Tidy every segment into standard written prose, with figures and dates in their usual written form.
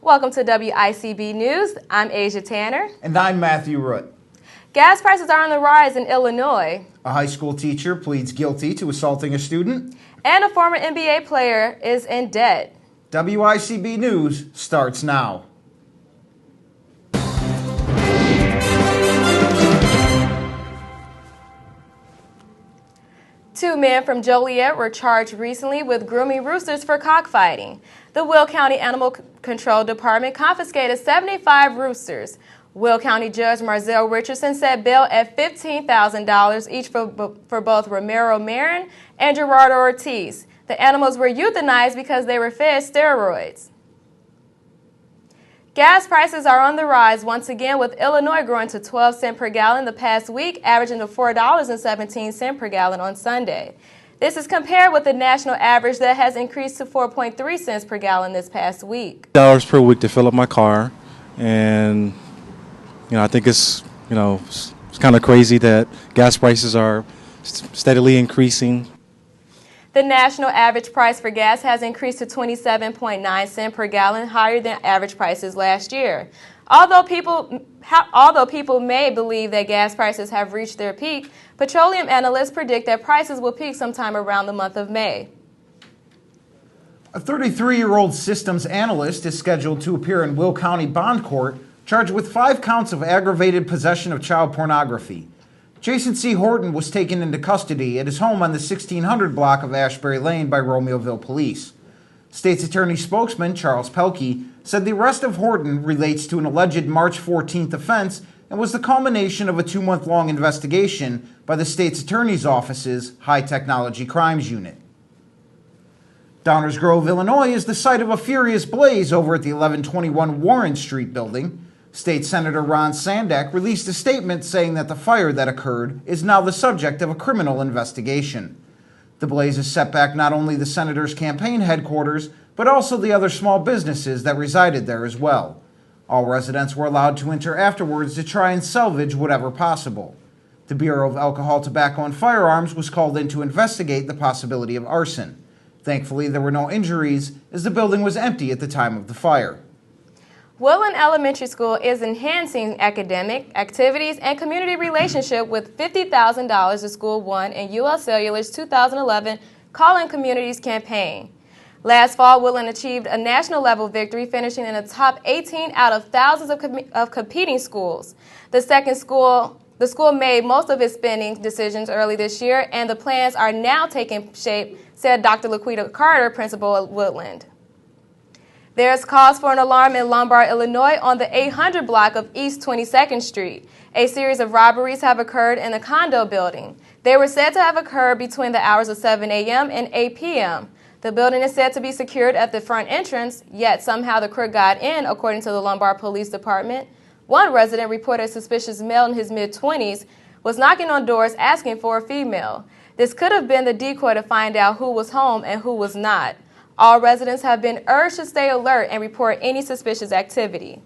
Welcome to WICB News. I'm Asia Tanner. And I'm Matthew Root. Gas prices are on the rise in Illinois. A high school teacher pleads guilty to assaulting a student. And a former NBA player is in debt. WICB News starts now. Two men from Joliet were charged recently with grooming roosters for cockfighting. The Will County Animal Control Department confiscated 75 roosters. Will County Judge Marzell Richardson set bail at $15,000 each for both Romero Marin and Gerardo Ortiz. The animals were euthanized because they were fed steroids. Gas prices are on the rise once again, with Illinois growing to 12 cents per gallon the past week, averaging to $4.17 per gallon on Sunday. This is compared with the national average that has increased to 4.3 cents per gallon this past week. Dollars per week to fill up my car, and I think it's kind of crazy that gas prices are steadily increasing. The national average price for gas has increased to 27.9 cents per gallon, higher than average prices last year. Although people may believe that gas prices have reached their peak, petroleum analysts predict that prices will peak sometime around the month of May. A 33-year-old systems analyst is scheduled to appear in Will County Bond Court, charged with 5 counts of aggravated possession of child pornography. Jason C. Horton was taken into custody at his home on the 1600 block of Ashbury Lane by Romeoville Police. State's Attorney spokesman Charles Pelkey said the arrest of Horton relates to an alleged March 14th offense and was the culmination of a 2-month-long investigation by the State's Attorney's Office's High Technology Crimes Unit. Downers Grove, Illinois is the site of a furious blaze over at the 1121 Warren Street building. State Senator Ron Sandak released a statement saying that the fire that occurred is now the subject of a criminal investigation. The blaze has set back not only the senator's campaign headquarters, but also the other small businesses that resided there as well. All residents were allowed to enter afterwards to try and salvage whatever possible. The Bureau of Alcohol, Tobacco, and Firearms was called in to investigate the possibility of arson. Thankfully, there were no injuries, as the building was empty at the time of the fire. Woodland Elementary School is enhancing academic activities and community relationship with $50,000 the school won in UL Cellular's 2011 Calling Communities campaign. Last fall, Woodland achieved a national level victory, finishing in the top 18 out of thousands of competing schools. The school made most of its spending decisions early this year, and the plans are now taking shape, said Dr. Laquita Carter, principal at Woodland. There's cause for an alarm in Lombard, Illinois on the 800 block of East 22nd Street. A series of robberies have occurred in the condo building. They were said to have occurred between the hours of 7 a.m. and 8 p.m. The building is said to be secured at the front entrance, yet somehow the crook got in, according to the Lombard Police Department. One resident reported a suspicious male in his mid-20s was knocking on doors asking for a female. This could have been the decoy to find out who was home and who was not. All residents have been urged to stay alert and report any suspicious activity.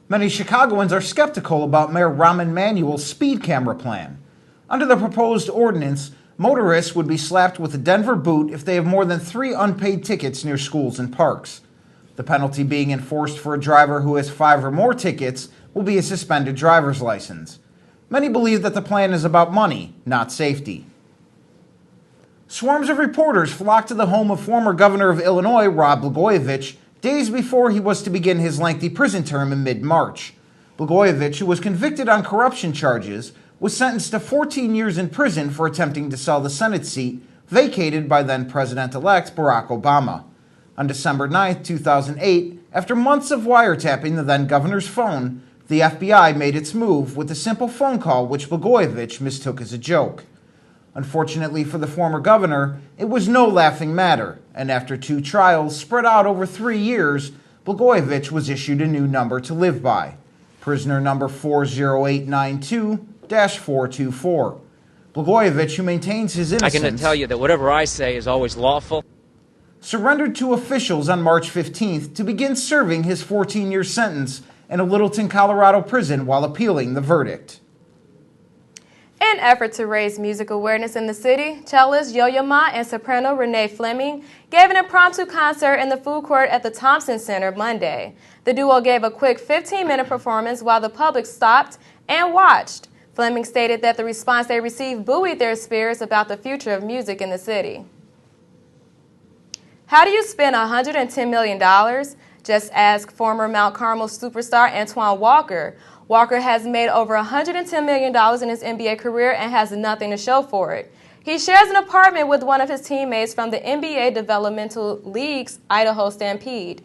Many Chicagoans are skeptical about Mayor Rahm Emanuel's speed camera plan. Under the proposed ordinance, motorists would be slapped with a Denver boot if they have more than 3 unpaid tickets near schools and parks. The penalty being enforced for a driver who has 5 or more tickets will be a suspended driver's license. Many believe that the plan is about money, not safety. Swarms of reporters flocked to the home of former governor of Illinois, Rod Blagojevich, days before he was to begin his lengthy prison term in mid-March. Blagojevich, who was convicted on corruption charges, was sentenced to 14 years in prison for attempting to sell the Senate seat vacated by then-President-elect Barack Obama. On December 9, 2008, after months of wiretapping the then-governor's phone, the FBI made its move with a simple phone call which Blagojevich mistook as a joke. Unfortunately for the former governor, it was no laughing matter, and after 2 trials spread out over 3 years, Blagojevich was issued a new number to live by, prisoner number 40892-424. Blagojevich, who maintains his innocence, I can tell you that whatever I say is always lawful, surrendered to officials on March 15th to begin serving his 14-year sentence in a Littleton, Colorado prison while appealing the verdict. In an effort to raise music awareness in the city, cellist Yo-Yo Ma and soprano Renee Fleming gave an impromptu concert in the food court at the Thompson Center Monday. The duo gave a quick 15-minute performance while the public stopped and watched. Fleming stated that the response they received buoyed their spirits about the future of music in the city. How do you spend $110 million? Just ask former Mount Carmel superstar Antoine Walker. Walker has made over $110 million in his NBA career and has nothing to show for it. He shares an apartment with one of his teammates from the NBA Developmental League's Idaho Stampede.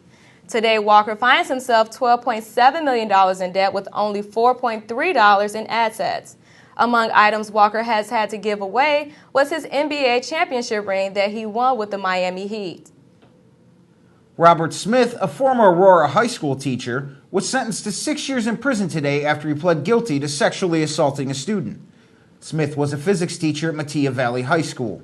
Today, Walker finds himself $12.7 million in debt with only $4.3 in assets. Among items Walker has had to give away was his NBA championship ring that he won with the Miami Heat. Robert Smith, a former Aurora High School teacher, was sentenced to 6 years in prison today after he pled guilty to sexually assaulting a student. Smith was a physics teacher at Mattia Valley High School.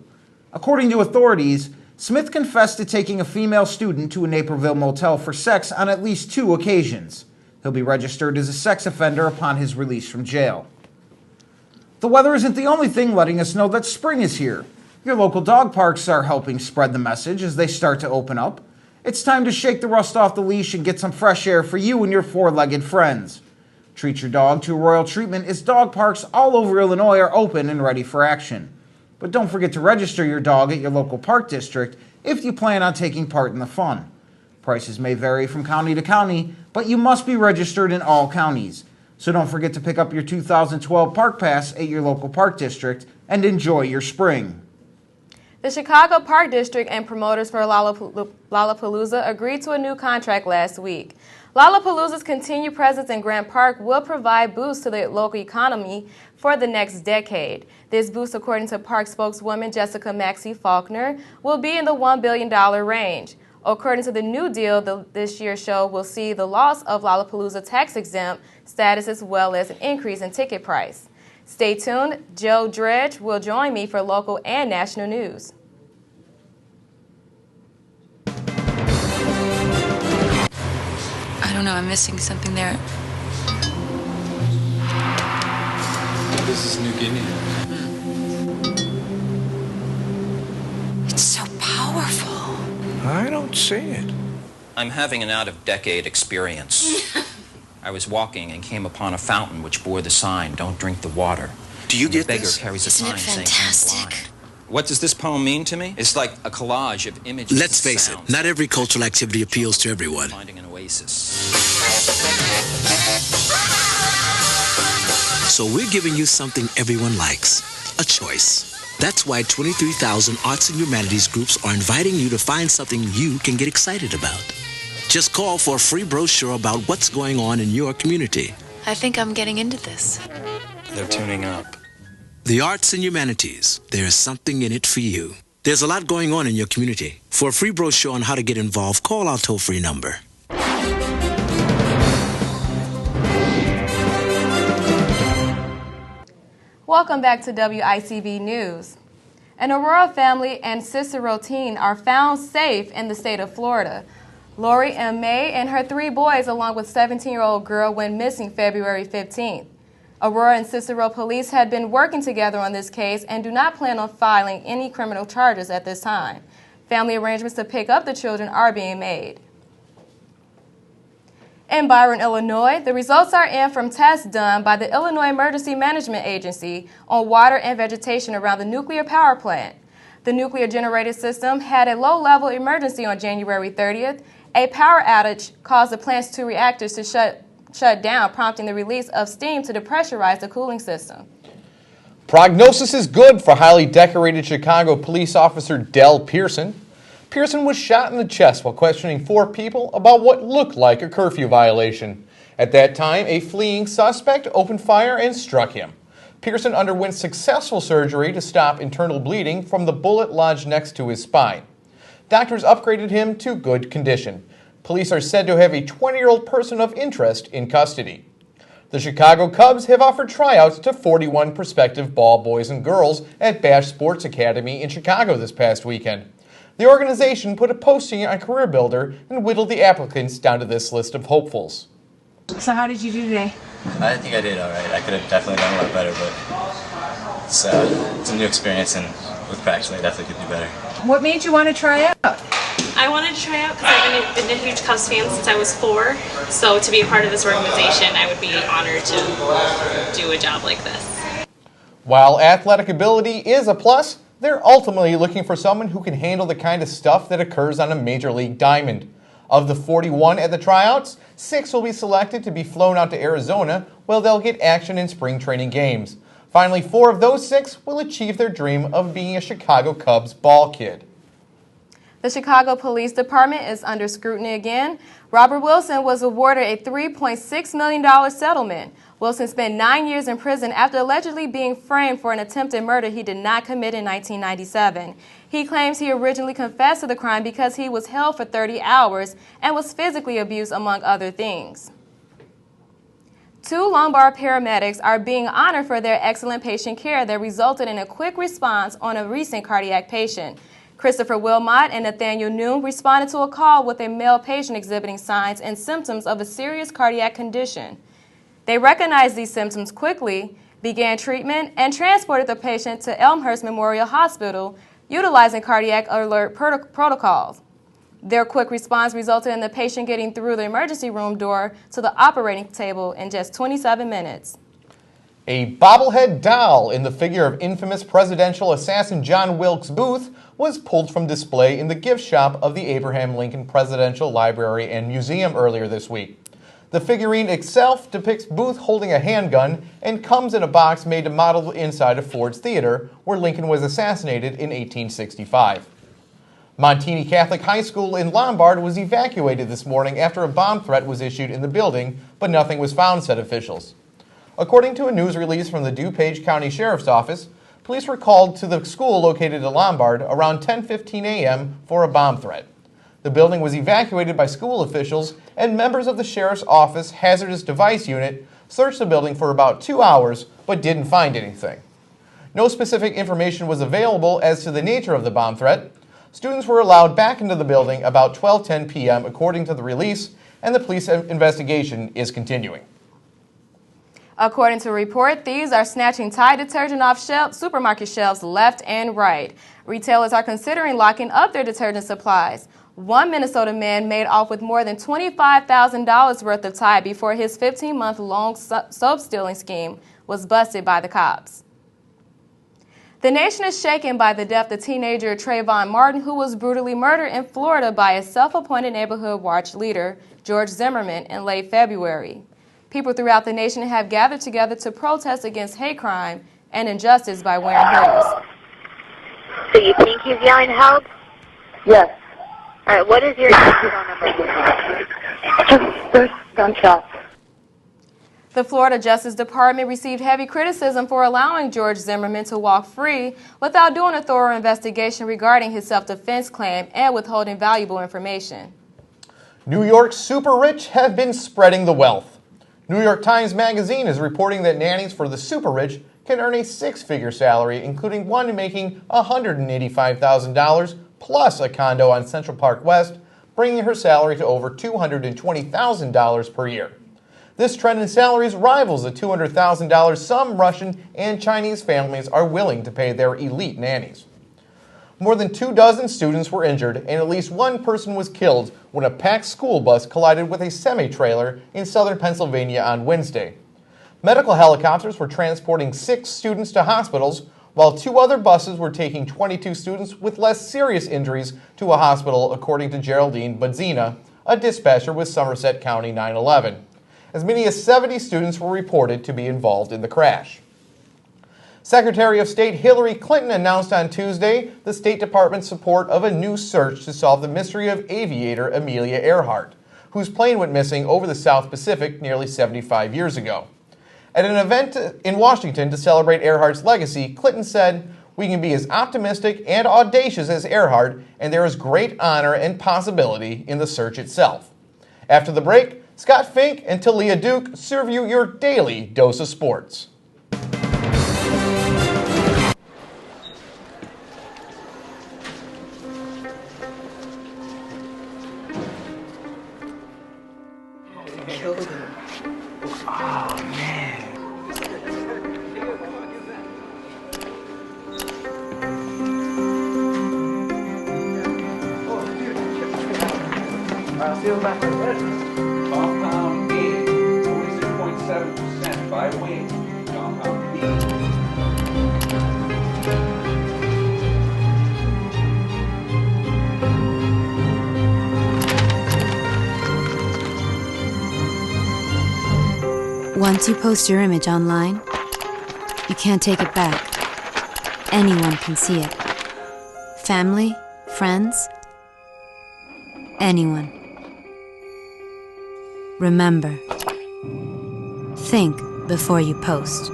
According to authorities, Smith confessed to taking a female student to a Naperville motel for sex on at least 2 occasions. He'll be registered as a sex offender upon his release from jail. The weather isn't the only thing letting us know that spring is here. Your local dog parks are helping spread the message as they start to open up. It's time to shake the rust off the leash and get some fresh air for you and your 4-legged friends. Treat your dog to a royal treatment as dog parks all over Illinois are open and ready for action. But don't forget to register your dog at your local park district if you plan on taking part in the fun. Prices may vary from county to county, but you must be registered in all counties. So don't forget to pick up your 2012 Park Pass at your local park district and enjoy your spring. The Chicago Park District and promoters for Lollapalooza agreed to a new contract last week. Lollapalooza's continued presence in Grant Park will provide boosts to the local economy for the next decade. This boost, according to park spokeswoman Jessica Maxey Faulkner, will be in the $1 billion range. According to the new deal, this year's show will see the loss of Lollapalooza tax-exempt status as well as an increase in ticket price. Stay tuned. Joe Dredge will join me for local and national news. I don't know, I'm missing something there. This is New Guinea. It's so powerful. I don't see it. I'm having an out-of-decade experience. I was walking and came upon a fountain which bore the sign, "Don't drink the water." Do you get the beggar this? carries a Isn't sign it saying, "I'm fantastic?" blind." What does this poem mean to me? It's like a collage of images. Let's and face it, sounds. not every cultural activity appeals to everyone. Finding an oasis. So we're giving you something everyone likes, a choice. That's why 23,000 arts and humanities groups are inviting you to find something you can get excited about. Just call for a free brochure about what's going on in your community. I think I'm getting into this. They're tuning up. The arts and humanities, there's something in it for you. There's a lot going on in your community. For a free brochure on how to get involved, call our toll-free number. Welcome back to WICB News. An Aurora family and Cicero teen are found safe in the state of Florida. Lori M. May and her 3 boys, along with 17-year-old girl, went missing February 15th. Aurora and Cicero police had been working together on this case and do not plan on filing any criminal charges at this time. Family arrangements to pick up the children are being made. In Byron, Illinois, the results are in from tests done by the Illinois Emergency Management Agency on water and vegetation around the nuclear power plant. The nuclear generator system had a low-level emergency on January 30th. A power outage caused the plant's 2 reactors to shut down, prompting the release of steam to depressurize the cooling system. Prognosis is good for highly decorated Chicago police officer Del Pearson. Pearson was shot in the chest while questioning 4 people about what looked like a curfew violation. At that time, a fleeing suspect opened fire and struck him. Pearson underwent successful surgery to stop internal bleeding from the bullet lodged next to his spine. Doctors upgraded him to good condition. Police are said to have a 20-year-old person of interest in custody. The Chicago Cubs have offered tryouts to 41 prospective ball boys and girls at Bash Sports Academy in Chicago this past weekend. The organization put a posting on Career Builder and whittled the applicants down to this list of hopefuls. So how did you do today? I think I did all right. I could have definitely done a lot better, but it's a new experience, and with practice, I definitely could do better. What made you want to try out? I wanted to try out because I've been a huge Cubs fan since I was 4. So to be a part of this organization, I would be honored to do a job like this. While athletic ability is a plus, they're ultimately looking for someone who can handle the kind of stuff that occurs on a major league diamond. Of the 41 at the tryouts, 6 will be selected to be flown out to Arizona, where they'll get action in spring training games. Finally, 4 of those 6 will achieve their dream of being a Chicago Cubs ball kid. The Chicago Police Department is under scrutiny again. Robert Wilson was awarded a $3.6 million settlement. Wilson spent 9 years in prison after allegedly being framed for an attempted murder he did not commit in 1997. He claims he originally confessed to the crime because he was held for 30 hours and was physically abused, among other things. 2 Lombard paramedics are being honored for their excellent patient care that resulted in a quick response on a recent cardiac patient. Christopher Wilmot and Nathaniel Noon responded to a call with a male patient exhibiting signs and symptoms of a serious cardiac condition. They recognized these symptoms quickly, began treatment, and transported the patient to Elmhurst Memorial Hospital, utilizing cardiac alert protocols. Their quick response resulted in the patient getting through the emergency room door to the operating table in just 27 minutes. A bobblehead doll in the figure of infamous presidential assassin John Wilkes Booth was pulled from display in the gift shop of the Abraham Lincoln Presidential Library and Museum earlier this week. The figurine itself depicts Booth holding a handgun and comes in a box made to model the inside of Ford's Theater, where Lincoln was assassinated in 1865. Montini Catholic High School in Lombard was evacuated this morning after a bomb threat was issued in the building, but nothing was found, said officials. According to a news release from the DuPage County Sheriff's Office, police were called to the school located in Lombard around 10:15 a.m. for a bomb threat. The building was evacuated by school officials, and members of the Sheriff's Office Hazardous Device Unit searched the building for about 2 hours but didn't find anything. No specific information was available as to the nature of the bomb threat. Students were allowed back into the building about 12:10 p.m. according to the release, and the police investigation is continuing. According to a report, thieves are snatching Tide detergent off supermarket shelves left and right. Retailers are considering locking up their detergent supplies. One Minnesota man made off with more than $25,000 worth of Tide before his 15-month-long soap stealing scheme was busted by the cops. The nation is shaken by the death of teenager Trayvon Martin, who was brutally murdered in Florida by a self-appointed neighborhood watch leader, George Zimmerman, in late February. People throughout the nation have gathered together to protest against hate crime and injustice by wearing hoodies. So you think he's yelling help? Yes. All right, what is your phone number? There's gunshots. The Florida Justice Department received heavy criticism for allowing George Zimmerman to walk free without doing a thorough investigation regarding his self-defense claim and withholding valuable information. New York's super rich have been spreading the wealth. New York Times Magazine is reporting that nannies for the super rich can earn a 6-figure salary, including one making $185,000 plus a condo on Central Park West, bringing her salary to over $220,000 per year. This trend in salaries rivals the $200,000 some Russian and Chinese families are willing to pay their elite nannies. More than 24 students were injured and at least one person was killed when a packed school bus collided with a semi-trailer in southern Pennsylvania on Wednesday. Medical helicopters were transporting 6 students to hospitals, while 2 other buses were taking 22 students with less serious injuries to a hospital, according to Geraldine Budzina, a dispatcher with Somerset County 911. As many as 70 students were reported to be involved in the crash. Secretary of State Hillary Clinton announced on Tuesday the State Department's support of a new search to solve the mystery of aviator Amelia Earhart, whose plane went missing over the South Pacific nearly 75 years ago. At an event in Washington to celebrate Earhart's legacy, Clinton said, "We can be as optimistic and audacious as Earhart, and there is great honor and possibility in the search itself." After the break, Scott Fink and Talia Duke serve you your daily dose of sports. Killed him. Oh, man. Compound A, 46.7% by weight. Compound B. Once you post your image online, you can't take it back. Anyone can see it. Family, friends, anyone. Remember, think before you post.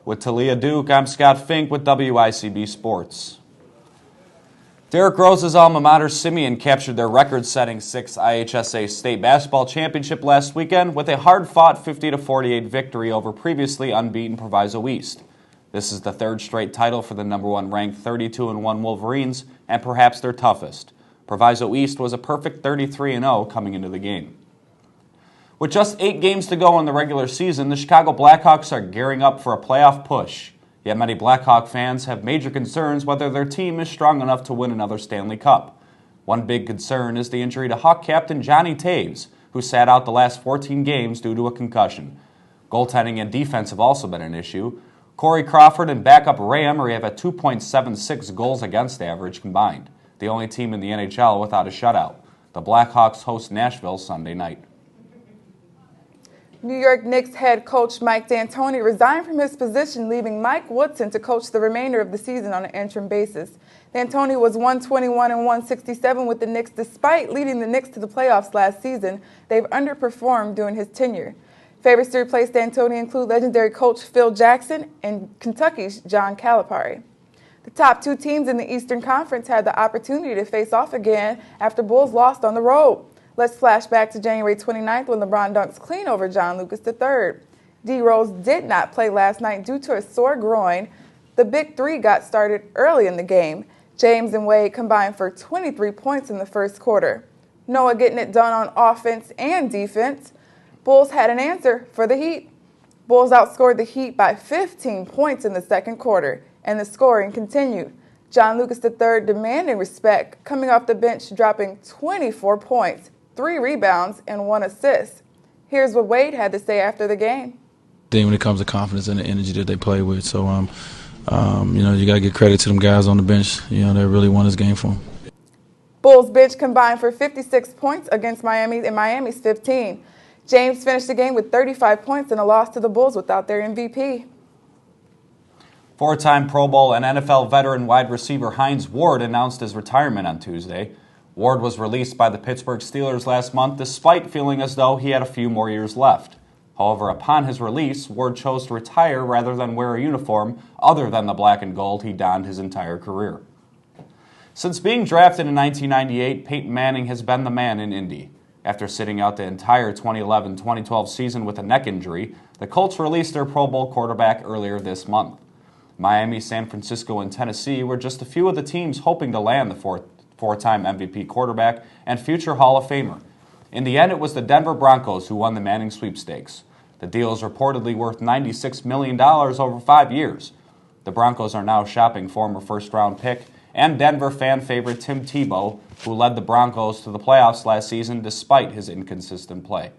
With Talia Duke, I'm Scott Fink with WICB Sports. Derrick Rose's alma mater, Simeon, captured their record-setting 6th IHSA state basketball championship last weekend with a hard-fought 50-48 victory over previously unbeaten Proviso East. This is the third straight title for the number 1 ranked 32-1 Wolverines, and perhaps their toughest. Proviso East was a perfect 33-0 coming into the game. With just 8 games to go in the regular season, the Chicago Blackhawks are gearing up for a playoff push. Yet many Blackhawk fans have major concerns whether their team is strong enough to win another Stanley Cup. One big concern is the injury to Hawk captain Johnny Taves, who sat out the last 14 games due to a concussion. Goaltending and defense have also been an issue. Corey Crawford and backup Ray Emery have a 2.76 goals against average combined, the only team in the NHL without a shutout. The Blackhawks host Nashville Sunday night. New York Knicks head coach Mike D'Antoni resigned from his position, leaving Mike Woodson to coach the remainder of the season on an interim basis. D'Antoni was 121 and 167 with the Knicks. Despite leading the Knicks to the playoffs last season, they've underperformed during his tenure. Favorites to replace D'Antoni include legendary coach Phil Jackson and Kentucky's John Calipari. The top 2 teams in the Eastern Conference had the opportunity to face off again after Bulls lost on the road. Let's flash back to January 29th when LeBron dunks clean over John Lucas III. D. Rose did not play last night due to a sore groin. The Big Three got started early in the game. James and Wade combined for 23 points in the first quarter. Noah getting it done on offense and defense. Bulls had an answer for the Heat. Bulls outscored the Heat by 15 points in the second quarter, and the scoring continued. John Lucas III demanding respect, coming off the bench dropping 24 points, 3 rebounds, and 1 assist. Here's what Wade had to say after the game. Then when it comes to confidence and the energy that they play with, so you got to give credit to them guys on the bench. They really won this game for them. Bulls bench combined for 56 points against Miami and Miami's 15. James finished the game with 35 points and a loss to the Bulls without their MVP. 4-time Pro Bowl and NFL veteran wide receiver Hines Ward announced his retirement on Tuesday. Ward was released by the Pittsburgh Steelers last month despite feeling as though he had a few more years left. However, upon his release, Ward chose to retire rather than wear a uniform other than the black and gold he donned his entire career. Since being drafted in 1998, Peyton Manning has been the man in Indy. After sitting out the entire 2011-2012 season with a neck injury, the Colts released their Pro Bowl quarterback earlier this month. Miami, San Francisco, and Tennessee were just a few of the teams hoping to land the four-time MVP quarterback and future Hall of Famer. In the end, it was the Denver Broncos who won the Manning sweepstakes. The deal is reportedly worth $96 million over 5 years. The Broncos are now shopping former first-round pick and Denver fan favorite Tim Tebow, who led the Broncos to the playoffs last season despite his inconsistent play.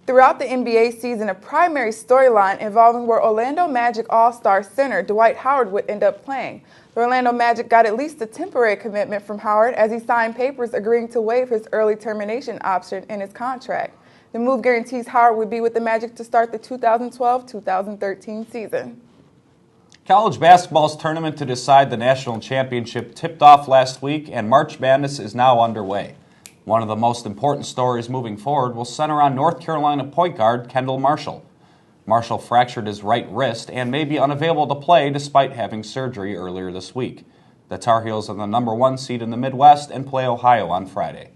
Throughout the NBA season, a primary storyline involving where Orlando Magic All-Star center Dwight Howard would end up playing. The Orlando Magic got at least a temporary commitment from Howard as he signed papers agreeing to waive his early termination option in his contract. The move guarantees Howard would be with the Magic to start the 2012-2013 season. College basketball's tournament to decide the national championship tipped off last week, and March Madness is now underway. One of the most important stories moving forward will center on North Carolina point guard Kendall Marshall. Marshall fractured his right wrist and may be unavailable to play despite having surgery earlier this week. The Tar Heels are the number 1 seed in the Midwest and play Ohio on Friday.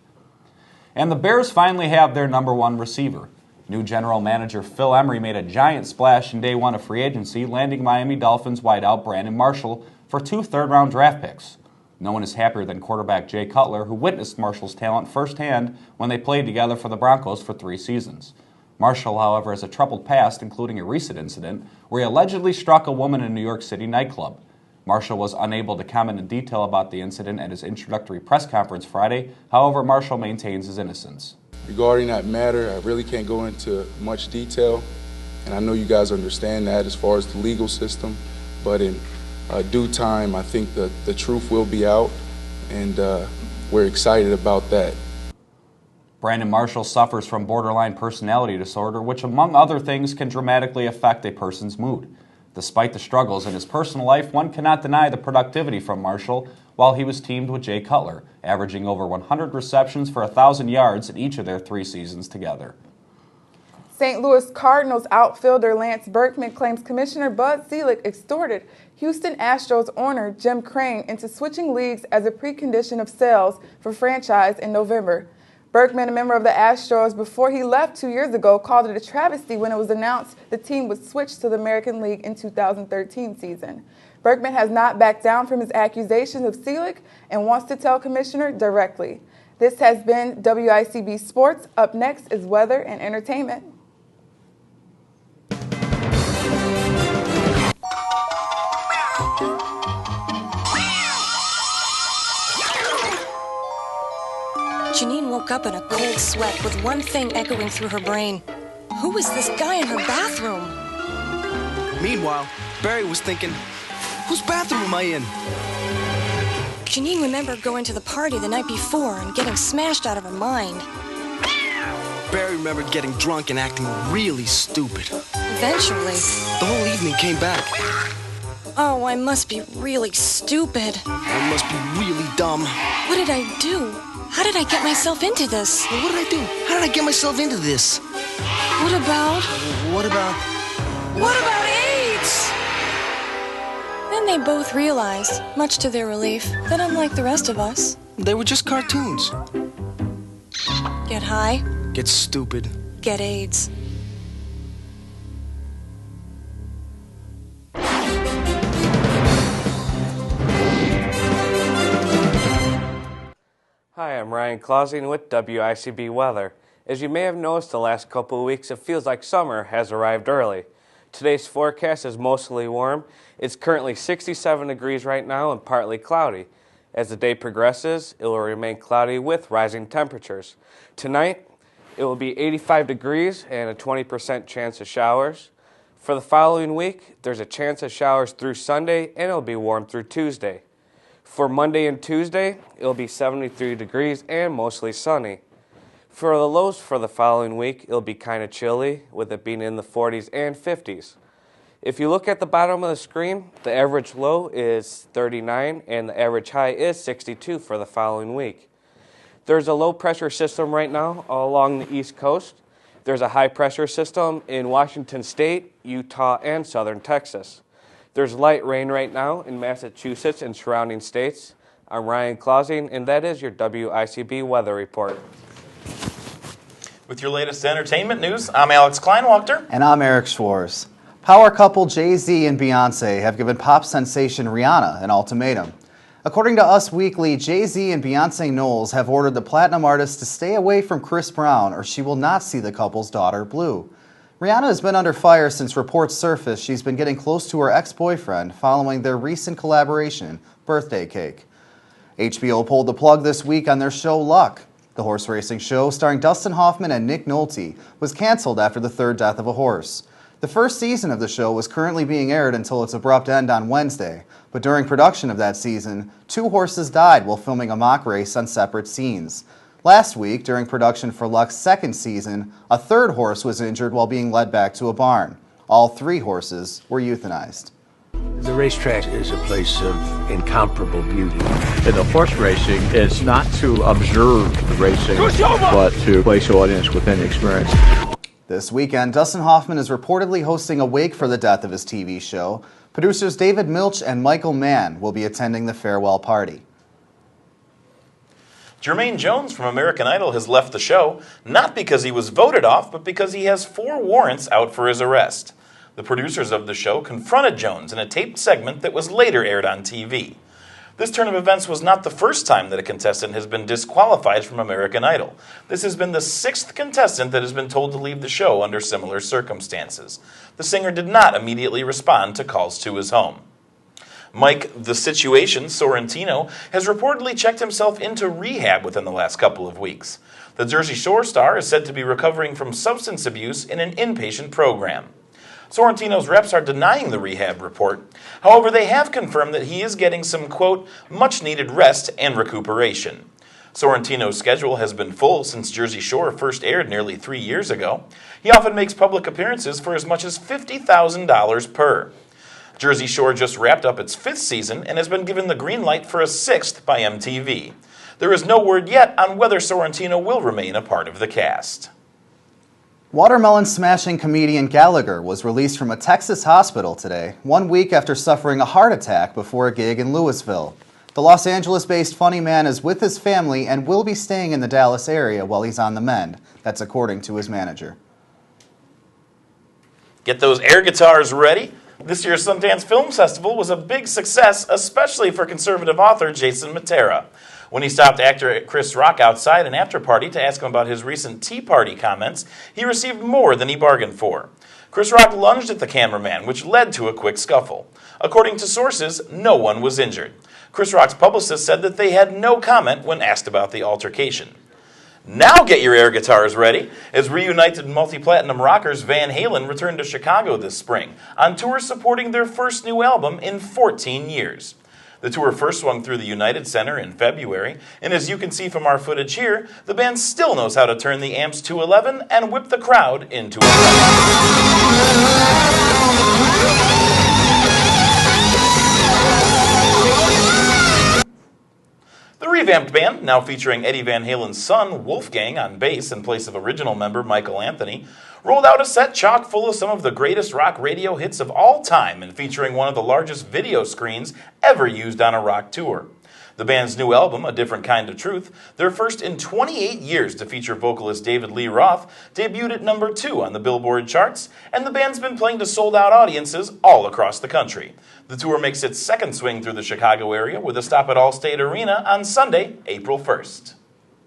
And the Bears finally have their number 1 receiver. New general manager Phil Emery made a giant splash in day 1 of free agency, landing Miami Dolphins wideout Brandon Marshall for 2 third-round draft picks. No one is happier than quarterback Jay Cutler, who witnessed Marshall's talent firsthand when they played together for the Broncos for 3 seasons. Marshall, however, has a troubled past, including a recent incident where he allegedly struck a woman in a New York City nightclub. Marshall was unable to comment in detail about the incident at his introductory press conference Friday. However, Marshall maintains his innocence. Regarding that matter, I really can't go into much detail, and I know you guys understand that as far as the legal system, but in due time, I think that the truth will be out, and we're excited about that. Brandon Marshall suffers from borderline personality disorder, which, among other things, can dramatically affect a person's mood. Despite the struggles in his personal life, one cannot deny the productivity from Marshall while he was teamed with Jay Cutler, averaging over 100 receptions for 1,000 yards in each of their 3 seasons together. St. Louis Cardinals outfielder Lance Berkman claims Commissioner Bud Selig extorted Houston Astros owner Jim Crane into switching leagues as a precondition of sales for franchise in November. Berkman, a member of the Astros before he left 2 years ago, called it a travesty when it was announced the team would switch to the American League in 2013 season. Berkman has not backed down from his accusations of Selig and wants to tell Commissioner directly. This has been WICB Sports. Up next is weather and entertainment. Janine woke up in a cold sweat with one thing echoing through her brain. Who was this guy in her bathroom? Meanwhile, Barry was thinking, whose bathroom am I in? Janine remembered going to the party the night before and getting smashed out of her mind. Barry remembered getting drunk and acting really stupid. Eventually, the whole evening came back. Oh, I must be really stupid. I must be really dumb. What did I do? How did I get myself into this? Well, what did I do? How did I get myself into this? What about AIDS? Then they both realized, much to their relief, that unlike the rest of us, they were just cartoons. Get high, get stupid, get AIDS. Hi, I'm Ryan Clausing with WICB Weather. As you may have noticed the last couple of weeks, it feels like summer has arrived early. Today's forecast is mostly warm. It's currently 67 degrees right now and partly cloudy. As the day progresses, it will remain cloudy with rising temperatures. Tonight, it will be 85 degrees and a 20% chance of showers. For the following week, there's a chance of showers through Sunday and it'll be warm through Tuesday. For Monday and Tuesday, it'll be 73 degrees and mostly sunny. For the lows for the following week, it'll be kind of chilly, with it being in the 40s and 50s. If you look at the bottom of the screen, the average low is 39 and the average high is 62 for the following week. There's a low pressure system right now all along the East Coast. There's a high pressure system in Washington State, Utah, and southern Texas. There's light rain right now in Massachusetts and surrounding states. I'm Ryan Clausing, and that is your WICB Weather Report. With your latest entertainment news, I'm Alex Kleinwachter. And I'm Eric Schwartz. Power couple Jay-Z and Beyonce have given pop sensation Rihanna an ultimatum. According to Us Weekly, Jay-Z and Beyonce Knowles have ordered the platinum artist to stay away from Chris Brown or she will not see the couple's daughter, Blue. Rihanna has been under fire since reports surfaced she's been getting close to her ex-boyfriend following their recent collaboration, Birthday Cake. HBO pulled the plug this week on their show Luck. The horse racing show, starring Dustin Hoffman and Nick Nolte, was canceled after the third death of a horse. The first season of the show was currently being aired until its abrupt end on Wednesday, but during production of that season, 2 horses died while filming a mock race on separate scenes. Last week, during production for Luck's second season, a third horse was injured while being led back to a barn. All 3 horses were euthanized. The racetrack is a place of incomparable beauty. In the horse racing, it's not to observe the racing, but to place the audience within the experience. This weekend, Dustin Hoffman is reportedly hosting a wake for the death of his TV show. Producers David Milch and Michael Mann will be attending the farewell party. Jermaine Jones from American Idol has left the show, not because he was voted off, but because he has 4 warrants out for his arrest. The producers of the show confronted Jones in a taped segment that was later aired on TV. This turn of events was not the first time that a contestant has been disqualified from American Idol. This has been the 6th contestant that has been told to leave the show under similar circumstances. The singer did not immediately respond to calls to his home. Mike The Situation Sorrentino has reportedly checked himself into rehab within the last couple of weeks. The Jersey Shore star is said to be recovering from substance abuse in an inpatient program. Sorrentino's reps are denying the rehab report. However, they have confirmed that he is getting some, quote, much-needed rest and recuperation. Sorrentino's schedule has been full since Jersey Shore first aired nearly 3 years ago. He often makes public appearances for as much as $50,000 per. Jersey Shore just wrapped up its 5th season and has been given the green light for a 6th by MTV. There is no word yet on whether Sorrentino will remain a part of the cast. Watermelon-smashing comedian Gallagher was released from a Texas hospital today, 1 week after suffering a heart attack before a gig in Louisville. The Los Angeles-based funny man is with his family and will be staying in the Dallas area while he's on the mend. That's according to his manager. Get those air guitars ready. This year's Sundance Film Festival was a big success, especially for conservative author Jason Matera. When he stopped actor Chris Rock outside an after-party to ask him about his recent Tea Party comments, he received more than he bargained for. Chris Rock lunged at the cameraman, which led to a quick scuffle. According to sources, no one was injured. Chris Rock's publicist said that they had no comment when asked about the altercation. Now get your air guitars ready, as reunited multi-platinum rockers Van Halen returned to Chicago this spring, on tour supporting their first new album in 14 years. The tour first swung through the United Center in February, and as you can see from our footage here, the band still knows how to turn the amps to 11 and whip the crowd into a The revamped band, now featuring Eddie Van Halen's son, Wolfgang, on bass in place of original member Michael Anthony, rolled out a set chock full of some of the greatest rock radio hits of all time and featuring one of the largest video screens ever used on a rock tour. The band's new album, A Different Kind of Truth, their first in 28 years to feature vocalist David Lee Roth, debuted at number 2 on the Billboard charts, and the band's been playing to sold-out audiences all across the country. The tour makes its second swing through the Chicago area with a stop at Allstate Arena on Sunday, April 1st.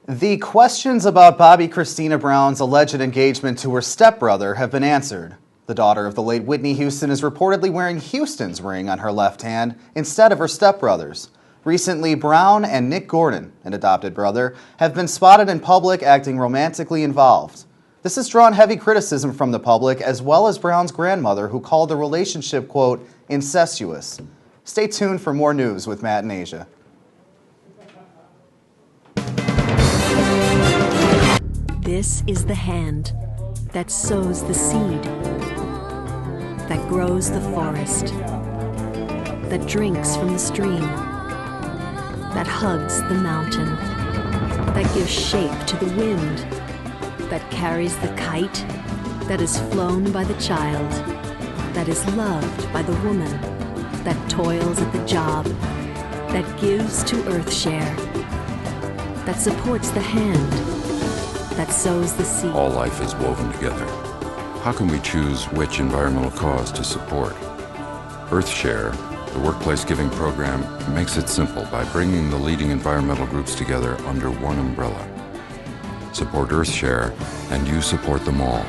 The questions about Bobby Christina Brown's alleged engagement to her stepbrother have been answered. The daughter of the late Whitney Houston is reportedly wearing Houston's ring on her left hand instead of her stepbrother's. Recently, Brown and Nick Gordon, an adopted brother, have been spotted in public acting romantically involved. This has drawn heavy criticism from the public, as well as Brown's grandmother, who called the relationship, quote, incestuous. Stay tuned for more news with Matt and Asia. This is the hand that sows the seed, that grows the forest, that drinks from the stream, that hugs the mountain, that gives shape to the wind, that carries the kite, that is flown by the child, that is loved by the woman, that toils at the job, that gives to Earthshare, that supports the hand, that sows the seed. All life is woven together. How can we choose which environmental cause to support? Earthshare, the workplace giving program, makes it simple by bringing the leading environmental groups together under one umbrella. Support Earthshare, and you support them all,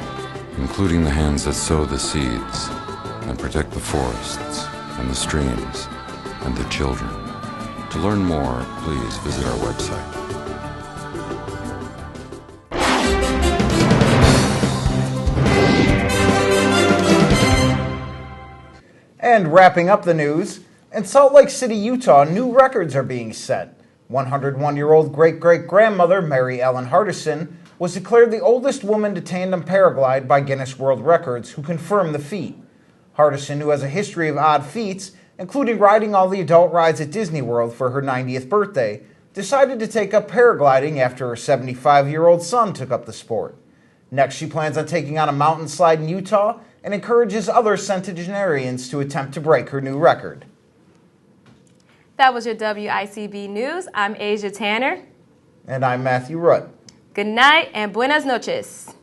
including the hands that sow the seeds and protect the forests and the streams and the children. To learn more, please visit our website. And wrapping up the news, in Salt Lake City, Utah, new records are being set. 101-year-old great-great-grandmother Mary Ellen Hardison was declared the oldest woman to tandem paraglide by Guinness World Records, who confirmed the feat. Hardison, who has a history of odd feats, including riding all the adult rides at Disney World for her 90th birthday, decided to take up paragliding after her 75-year-old son took up the sport. Next, she plans on taking on a mountain slide in Utah and encourages other centenarians to attempt to break her new record. That was your WICB News. I'm Asia Tanner. And I'm Matthew Rutt. Good night and buenas noches.